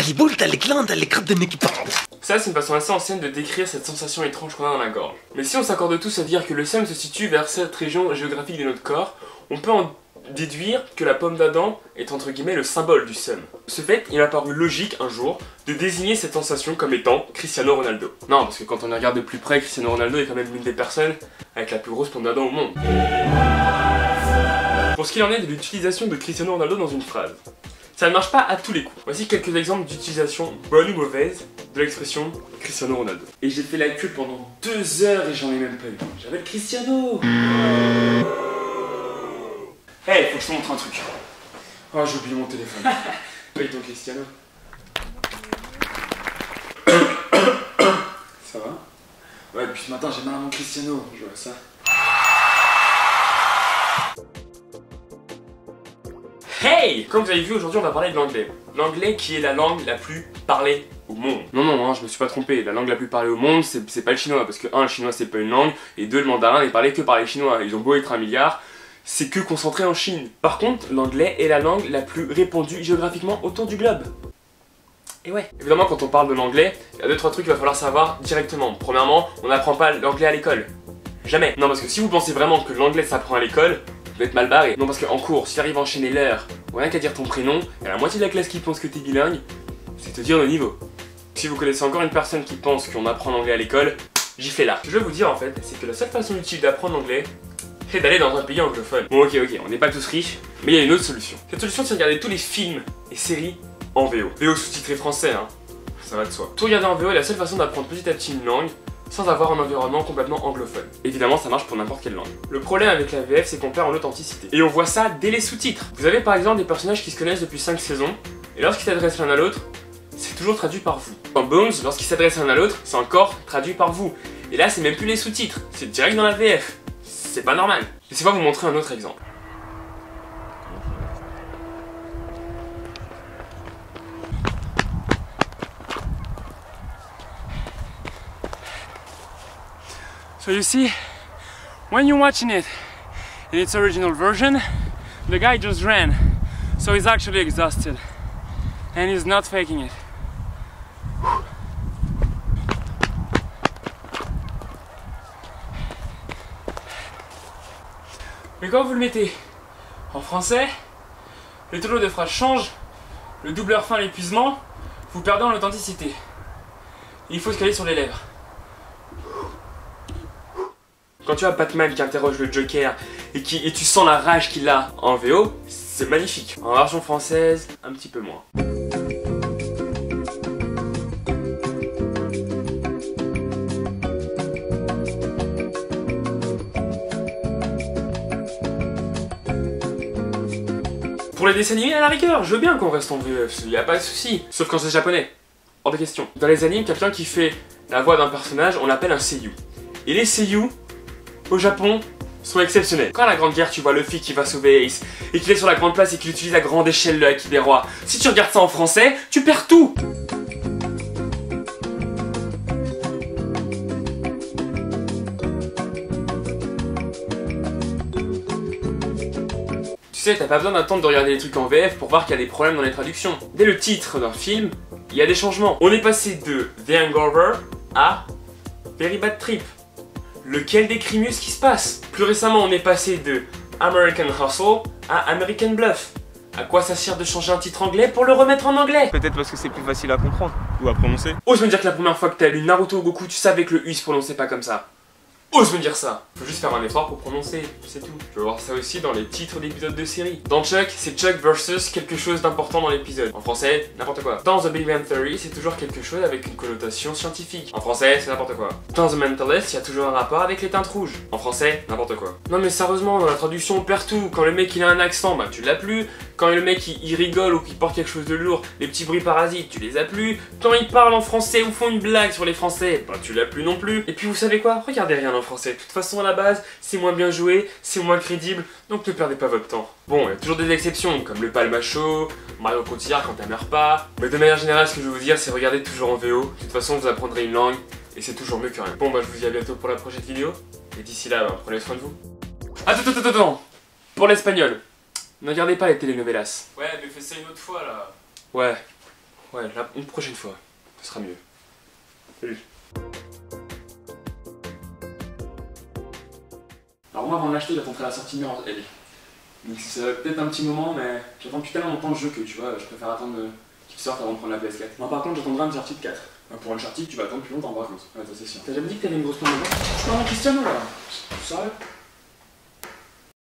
les boules, t'as les glandes, t'as les crêpes de nez qui partent. Ça, c'est une façon assez ancienne de décrire cette sensation étrange qu'on a dans la gorge. Mais si on s'accorde tous à dire que le seum se situe vers cette région géographique de notre corps, on peut en déduire que la pomme d'Adam est entre guillemets le symbole du seum. De ce fait, il a paru logique un jour de désigner cette sensation comme étant Cristiano Ronaldo. Non, parce que quand on regarde de plus près, Cristiano Ronaldo est quand même l'une des personnes avec la plus grosse pomme d'Adam au monde. Pour ce qu'il en est de l'utilisation de Cristiano Ronaldo dans une phrase, ça ne marche pas à tous les coups. Voici quelques exemples d'utilisation bonne ou mauvaise de l'expression Cristiano Ronaldo. Et j'ai fait la queue pendant 2 heures et j'en ai même pas eu. J'avais le Cristiano. Hey, faut que je te montre un truc. Oh, j'ai oublié mon téléphone. Paye ton Cristiano. Ça va? Ouais, depuis ce matin, j'ai mal à mon Cristiano. Je vois ça. Hey! Comme vous avez vu, aujourd'hui on va parler de l'anglais. L'anglais qui est la langue la plus parlée au monde. Non, je me suis pas trompé. La langue la plus parlée au monde, c'est pas le chinois. Parce que 1, le chinois c'est pas une langue. Et 2, le mandarin n'est parlé que par les chinois. Ils ont beau être 1 milliard, c'est que concentré en Chine. Par contre, l'anglais est la langue la plus répandue géographiquement autour du globe. Et ouais. Évidemment, quand on parle de l'anglais, il y a 2-3 trucs qu'il va falloir savoir directement. Premièrement, on n'apprend pas l'anglais à l'école. Jamais. Non, parce que si vous pensez vraiment que l'anglais s'apprend à l'école, vous êtes mal barré. Non, parce qu'en cours, si tu arrives à enchaîner l'heure, rien qu'à dire ton prénom, et la moitié de la classe qui pense que t'es bilingue, c'est te dire le niveau. Si vous connaissez encore une personne qui pense qu'on apprend l'anglais à l'école, j'y fais là. Ce que je veux vous dire en fait, c'est que la seule façon utile d'apprendre l'anglais, c'est d'aller dans un pays anglophone. Bon, ok, on n'est pas tous riches, mais il y a une autre solution. Cette solution, c'est de regarder tous les films et séries en VO. VO sous-titré français, hein. Ça va de soi. Tout regarder en VO est la seule façon d'apprendre petit à petit une langue, sans avoir un environnement complètement anglophone. Évidemment, ça marche pour n'importe quelle langue. Le problème avec la VF, c'est qu'on perd en authenticité. Et on voit ça dès les sous-titres. Vous avez par exemple des personnages qui se connaissent depuis 5 saisons, et lorsqu'ils s'adressent l'un à l'autre, c'est toujours traduit par vous. Dans Bones, lorsqu'ils s'adressent l'un à l'autre, c'est encore traduit par vous. Et là, c'est même plus les sous-titres, c'est direct dans la VF. C'est pas normal. Laissez-moi vous montrer un autre exemple. So you see, when you're watching it in its original version, the guy just ran, so he's actually exhausted, and he's not faking it. Mais quand vous le mettez en français, le tonneau de phrase change, le doubleur fin l'épuisement, vous perdez en authenticité. Il faut se caler sur les lèvres. Quand tu as Batman qui interroge le Joker et tu sens la rage qu'il a en VO, c'est magnifique. En version française, un petit peu moins. Pour les dessins animés, à la rigueur, je veux bien qu'on reste en VF, y a pas de souci. Sauf quand c'est japonais. Hors de question. Dans les animes, quelqu'un qui fait la voix d'un personnage, on l'appelle un seiyuu. Et les seiyuu, au Japon, sont exceptionnels. Quand à la Grande Guerre, tu vois Luffy qui va sauver Ace, et qu'il est sur la grande place et qu'il utilise la grande échelle de Haki des Rois, si tu regardes ça en français, tu perds tout! Tu sais, t'as pas besoin d'attendre de regarder les trucs en VF pour voir qu'il y a des problèmes dans les traductions. Dès le titre d'un film, il y a des changements. On est passé de The Hangover à Very Bad Trip. Lequel décrit mieux ce qui se passe? Plus récemment, on est passé de American Hustle à American Bluff. À quoi ça sert de changer un titre anglais pour le remettre en anglais? Peut-être parce que c'est plus facile à comprendre ou à prononcer. Ose me dire que la première fois que t'as lu Naruto Goku, tu savais que le U se prononçait pas comme ça. Ose me dire ça. Faut juste faire un effort pour prononcer, c'est tout. Tu vas voir ça aussi dans les titres d'épisodes de série. Dans Chuck, c'est Chuck versus quelque chose d'important dans l'épisode. En français, n'importe quoi. Dans The Big Bang Theory, c'est toujours quelque chose avec une connotation scientifique. En français, c'est n'importe quoi. Dans The Mentalist, il y a toujours un rapport avec les teintes rouges. En français, n'importe quoi. Non mais sérieusement, dans la traduction, on perd tout. Quand le mec il a un accent, bah tu l'as plus. Quand le mec il rigole ou qu'il porte quelque chose de lourd, les petits bruits parasites, tu les as plus. Quand il parle en français ou font une blague sur les français, bah tu l'as plus non plus. Et puis vous savez quoi? Regardez rien en français. De toute façon à la base, c'est moins bien joué, c'est moins crédible, donc ne perdez pas votre temps. Bon, il y a toujours des exceptions, comme le Palmacho, Mario Cotillard quand elle meurt pas. Mais de manière générale, ce que je veux vous dire, c'est regarder toujours en VO. De toute façon, vous apprendrez une langue, et c'est toujours mieux que rien. Bon bah je vous dis à bientôt pour la prochaine vidéo, et d'ici là, bah, prenez soin de vous. Attends. Pour l'espagnol, ne regardez pas les telenovelas. Ouais, mais fais ça une autre fois là. Ouais. Ouais, une prochaine fois, ce sera mieux. Salut. Alors moi, avant de l'acheter, j'attendrai la sortie mère en LA. Donc ça va peut-être un petit moment, mais j'attends depuis tellement longtemps le jeu que tu vois, je préfère attendre qu'il sorte avant de prendre la PS4. Moi par contre, j'attendrai Uncharted 4. Pour Uncharted, tu vas attendre plus longtemps par contre. Ouais, ça c'est sûr. T'as jamais dit que t'avais une grosse main dedans? Je suis pas un Cristiano là. Sérieux?